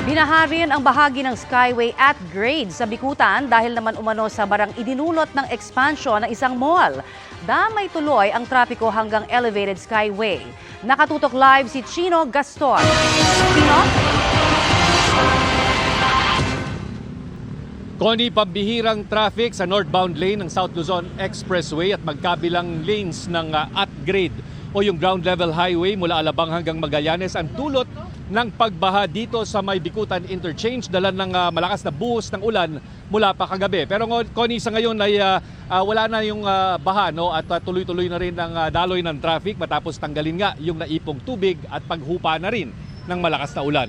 Binaha rin ang bahagi ng Skyway at grade sa Bikutan dahil naman umano sa barang idinulot ng expansion ng isang mall. Damay tuloy ang trapiko hanggang elevated Skyway. Nakatutok live si Chino Gaston. Chino? Connie, pambihirang traffic sa northbound lane ng South Luzon Expressway at magkabilang lanes ng at-grade o yung ground level highway mula Alabang hanggang Magallanes ang dulot ng pagbaha dito sa may Bikutan Interchange dala ng malakas na buhos ng ulan mula pa kagabi. Pero Connie, sa ngayon ay wala na yung baha, no? At tuloy-tuloy na rin ang daloy ng traffic matapos tanggalin nga yung naipong tubig at paghupa na rin ng malakas na ulan.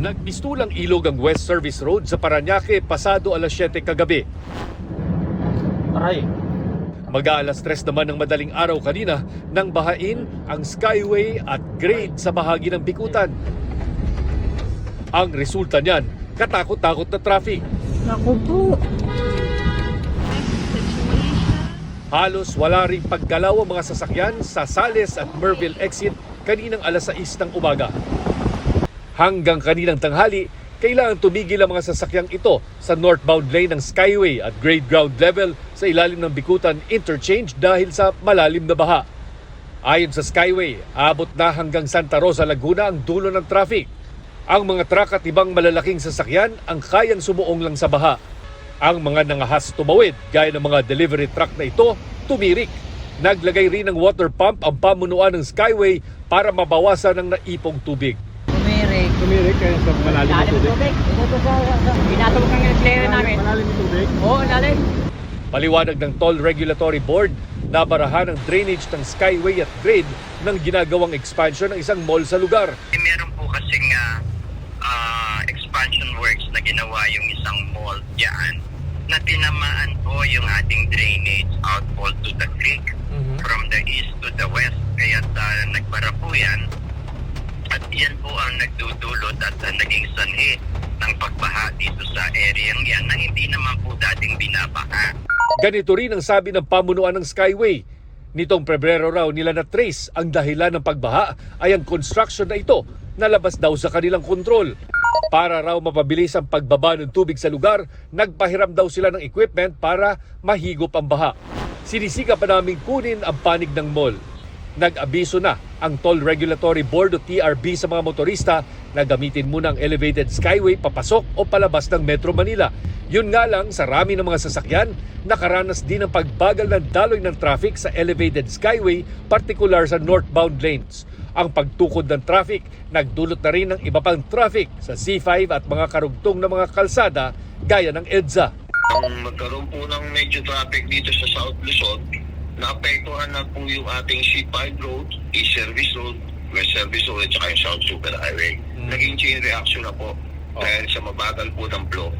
Nagpistulang ilog ang West Service Road sa Parañaque pasado alas 7 kagabi. Aray. Mag-aalas 3 naman ng madaling araw kanina nang bahain ang Skyway at grade sa bahagi ng Bikutan. Ang resulta niyan, katakot-takot na traffic. Naku po. Halos wala ring paggalaw ang mga sasakyan sa Sales at Merville exit kaninang alas 6 ng umaga. Hanggang kaninang tanghali, kailangan tumigil ang mga sasakyang ito sa northbound lane ng Skyway at grade ground level sa ilalim ng Bikutan Interchange dahil sa malalim na baha. Ayon sa Skyway, abot na hanggang Santa Rosa, Laguna ang dulo ng traffic. Ang mga truck at ibang malalaking sasakyan ang kayang sumuong lang sa baha. Ang mga nangahas tumawid, gaya ng mga delivery truck na ito, tumirik. Naglagay rin ng water pump ang pamunuan ng Skyway para mabawasan ang naipong tubig. Tumirik kaya sa malalim na tubig. Pinatawag ng empleo namin. Malalim na tubig. Oo, lalim. Paliwanag ng Toll Regulatory Board, nabarahan ang drainage ng Skyway at grade ng ginagawang expansion ng isang mall sa lugar. Meron po kasing expansion works na ginawa yung isang mall diyan na tinamaan po yung ating drainage outfall to the creek from the east to the west. Kaya nagbara po yan. At yan po ang nagdudulot at naging sanhi ng pagbaha dito sa area yan na hindi naman po dating binabaha. Ganito rin ang sabi ng pamunuan ng Skyway. Nitong Pebrero raw nila na trace ang dahilan ng pagbaha ay ang construction na ito na labas daw sa kanilang kontrol. Para raw mapabilis ang pagbaba ng tubig sa lugar, nagpahiram daw sila ng equipment para mahigop ang baha. Sinisika pa naming kunin ang panig ng mall. Nag-abiso na ang Toll Regulatory Board o TRB sa mga motorista na gamitin muna ang elevated Skyway papasok o palabas ng Metro Manila. Yun nga lang, sa rami ng mga sasakyan, nakaranas din ang pagbagal ng daloy ng traffic sa elevated Skyway, partikular sa northbound lanes. Ang pagtukod ng traffic, nagdulot na rin ng iba pang traffic sa C5 at mga karugtong na mga kalsada gaya ng EDSA. Ang magkaroon po ng medyo traffic dito sa South Luzon, naapektuhan na po yung ating C5 Road, East Service Road, West Service Road at saka yung South Super Highway. Naging chain reaction na po dahil sa mabagal po ng flow.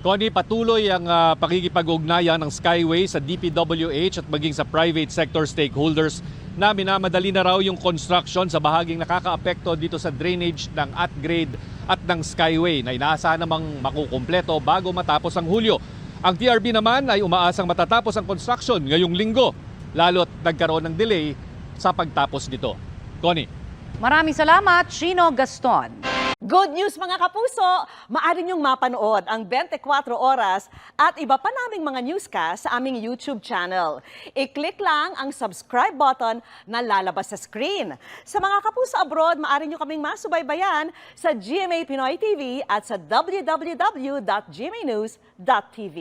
Connie, patuloy ang pakikipag-ugnayan ng Skyway sa DPWH at maging sa private sector stakeholders na minamadali na raw yung construction sa bahaging nakakaapekto dito sa drainage ng at-grade at ng Skyway na inaasahan namang makukumpleto bago matapos ang Hulyo. Ang TRB naman ay umaasang matatapos ang construction ngayong linggo, lalo't nagkaroon ng delay sa pagtapos nito. Connie. Maraming salamat, Chino Gaston. Good news mga kapuso! Maaari niyong mapanood ang 24 oras at iba pa naming mga newscast sa aming YouTube channel. I-click lang ang subscribe button na lalabas sa screen. Sa mga kapuso abroad, maaari niyo kaming masubaybayan sa GMA Pinoy TV at sa www.gmanews.tv.